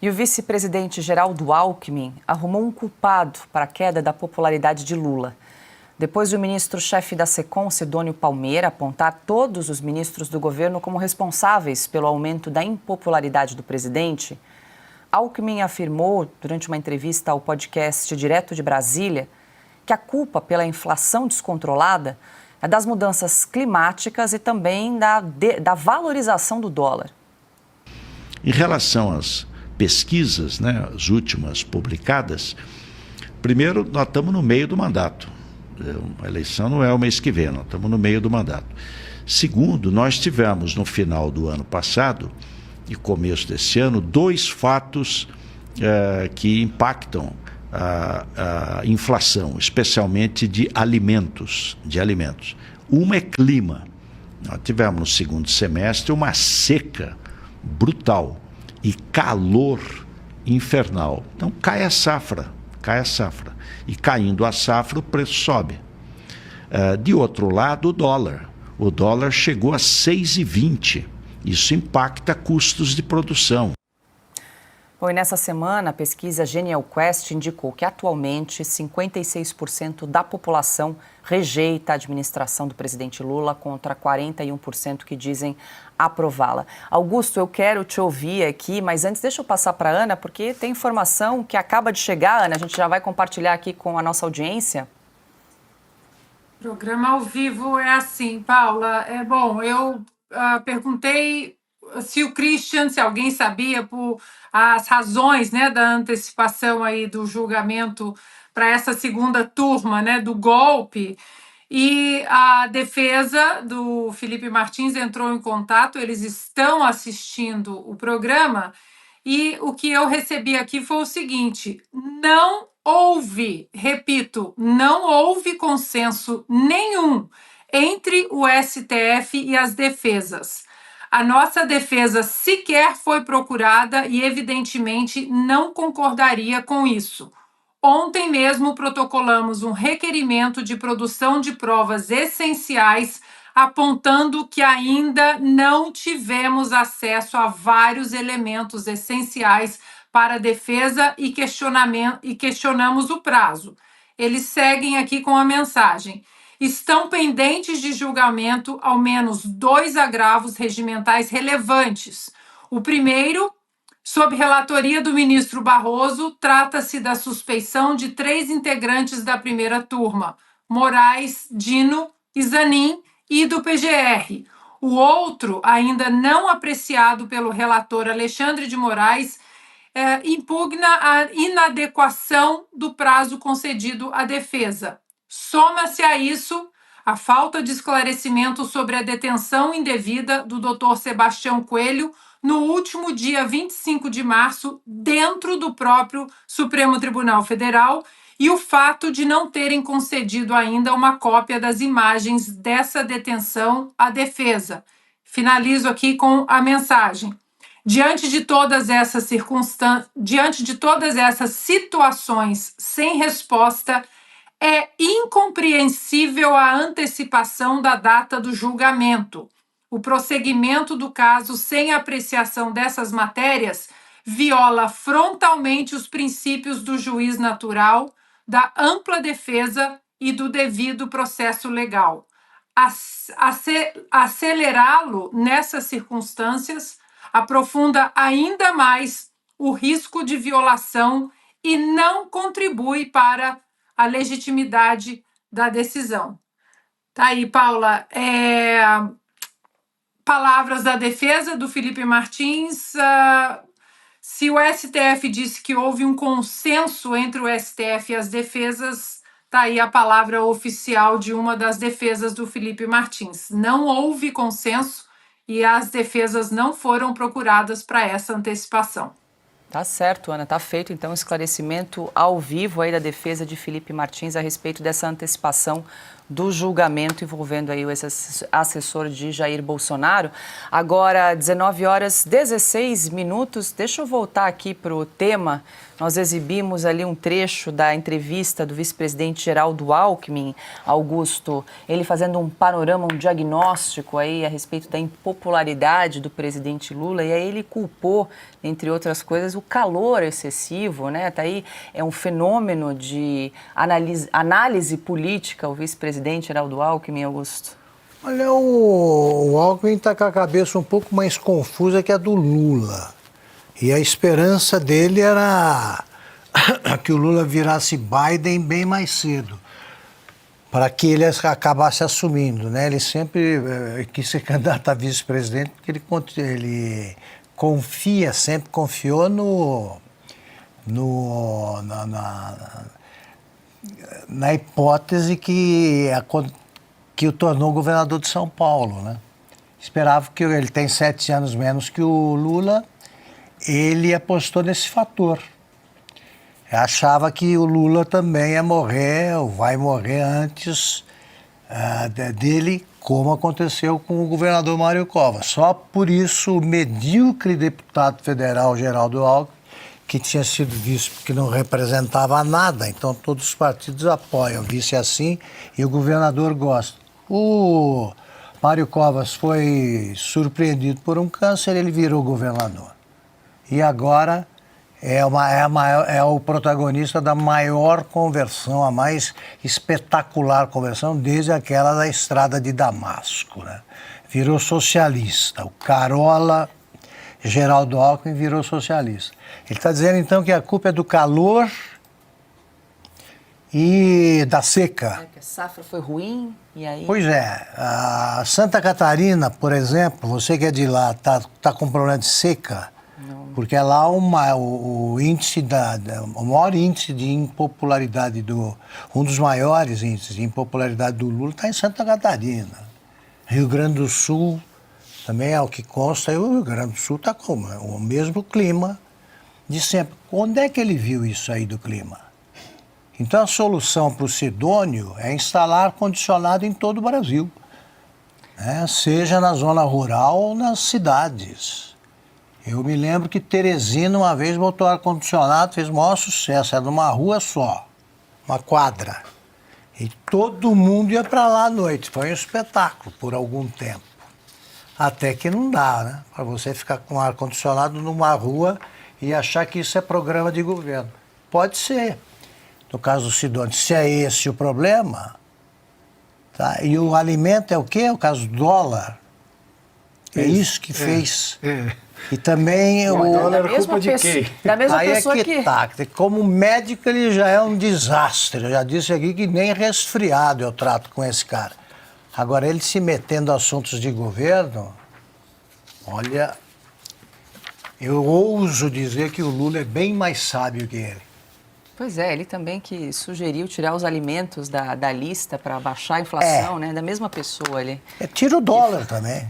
E o vice-presidente Geraldo Alckmin arrumou um culpado para a queda da popularidade de Lula. Depois do ministro-chefe da SECOM, Sidônio Palmeira, apontar todos os ministros do governo como responsáveis pelo aumento da impopularidade do presidente, Alckmin afirmou, durante uma entrevista ao podcast Direto de Brasília, que a culpa pela inflação descontrolada é das mudanças climáticas e também da valorização do dólar. Em relação às pesquisas, as últimas publicadas, primeiro, nós estamos no meio do mandato. A eleição não é o mês que vem, nós estamos no meio do mandato. Segundo, nós tivemos no final do ano passado e começo desse ano 2 fatos que impactam a inflação, especialmente de alimentos. Uma é clima. Nós tivemos no segundo semestre uma seca brutal e calor infernal. Então cai a safra. E caindo a safra, o preço sobe. De outro lado, o dólar. O dólar chegou a 6,20. Isso impacta custos de produção. Bom, e nessa semana, a pesquisa Genial Quest indicou que atualmente 56% da população rejeita a administração do presidente Lula contra 41% que dizem aprová-la. Augusto, eu quero te ouvir aqui, mas antes deixa eu passar para a Ana, porque tem informação que acaba de chegar, Ana, a gente já vai compartilhar aqui com a nossa audiência. Programa ao vivo é assim, Paula. Eu perguntei se alguém sabia por as razões, da antecipação aí do julgamento para essa segunda turma, do golpe. E a defesa do Felipe Martins entrou em contato, eles estão assistindo o programa, e o que eu recebi aqui foi o seguinte: não houve, repito, não houve consenso nenhum entre o STF e as defesas. A nossa defesa sequer foi procurada e, evidentemente, não concordaria com isso. Ontem mesmo protocolamos um requerimento de produção de provas essenciais, apontando que ainda não tivemos acesso a vários elementos essenciais para a defesa e questionamos o prazo. Eles seguem aqui com a mensagem: estão pendentes de julgamento ao menos 2 agravos regimentais relevantes. O primeiro, sob relatoria do ministro Barroso, trata-se da suspeição de 3 integrantes da primeira turma, Moraes, Dino e Zanin, e do PGR. O outro, ainda não apreciado pelo relator Alexandre de Moraes, impugna a inadequação do prazo concedido à defesa. Soma-se a isso a falta de esclarecimento sobre a detenção indevida do Dr. Sebastião Coelho no último dia 25 de março, dentro do próprio Supremo Tribunal Federal, e o fato de não terem concedido ainda uma cópia das imagens dessa detenção à defesa. Finalizo aqui com a mensagem: diante de todas essas situações sem resposta, é incompreensível a antecipação da data do julgamento. O prosseguimento do caso sem apreciação dessas matérias viola frontalmente os princípios do juiz natural, da ampla defesa e do devido processo legal. Acelerá-lo nessas circunstâncias aprofunda ainda mais o risco de violação e não contribui para a legitimidade da decisão. Tá aí, Paula. Palavras da defesa do Felipe Martins. Se o STF disse que houve um consenso entre o STF e as defesas, tá aí a palavra oficial de uma das defesas do Felipe Martins. Não houve consenso e as defesas não foram procuradas para essa antecipação. Tá certo, Ana. Tá feito, então, o esclarecimento ao vivo aí da defesa de Felipe Martins a respeito dessa antecipação do julgamento envolvendo aí o ex-assessor de Jair Bolsonaro. Agora, 19 horas 16 minutos. Deixa eu voltar aqui para o tema. Nós exibimos ali um trecho da entrevista do vice-presidente Geraldo Alckmin, Augusto, ele fazendo um panorama, um diagnóstico aí a respeito da impopularidade do presidente Lula, e aí ele culpou, entre outras coisas, o calor excessivo, né? Tá aí, é um fenômeno de análise política, o vice-presidente Geraldo Alckmin, Augusto. Olha, o Alckmin está com a cabeça um pouco mais confusa que a do Lula. E a esperança dele era que o Lula virasse Biden bem mais cedo, para que ele acabasse assumindo, né? Ele sempre quis ser candidato a vice-presidente, porque ele sempre confiou na hipótese que o tornou governador de São Paulo, né? Esperava que ele tem 7 anos menos que o Lula. Ele apostou nesse fator. Achava que o Lula também ia morrer, ou vai morrer antes dele, como aconteceu com o governador Mário Covas. Só por isso o medíocre deputado federal Geraldo Alckmin, que tinha sido visto que não representava nada, então todos os partidos apoiam, vice assim, e o governador gosta. O Mário Covas foi surpreendido por um câncer, ele virou governador. E agora é o protagonista da maior conversão, a mais espetacular conversão, desde aquela da Estrada de Damasco, né? Virou socialista. O Carola Geraldo Alckmin virou socialista. Ele está dizendo, então, que a culpa é do calor e da seca. Que a safra foi ruim, e aí... Pois é. A Santa Catarina, por exemplo, você que é de lá, tá com problema de seca... Porque lá o maior índice de impopularidade um dos maiores índices de impopularidade do Lula está em Santa Catarina. Rio Grande do Sul também é o que consta, e o Rio Grande do Sul está com o mesmo clima de sempre. Onde é que ele viu isso aí do clima? Então a solução para o Sidônio é instalar ar-condicionado em todo o Brasil, né? Seja na zona rural ou nas cidades. Eu me lembro que Teresina uma vez botou ar-condicionado, fez o maior sucesso, era numa rua só, uma quadra. E todo mundo ia para lá à noite, foi um espetáculo por algum tempo. Até que não dá, né? Para você ficar com ar-condicionado numa rua e achar que isso é programa de governo. Pode ser, no caso do Sidônio, se é esse o problema, tá? E o alimento é o quê? O caso do dólar. É isso que fez... E também o dólar é culpa de quem? Da mesma aí pessoa é que tá. Como médico ele já é um desastre. Eu já disse aqui que nem resfriado eu trato com esse cara. Agora ele se metendo em assuntos de governo, olha, eu ouso dizer que o Lula é bem mais sábio que ele. Pois é, ele também que sugeriu tirar os alimentos da lista para baixar a inflação, né? Da mesma pessoa ali. Tira o dólar também.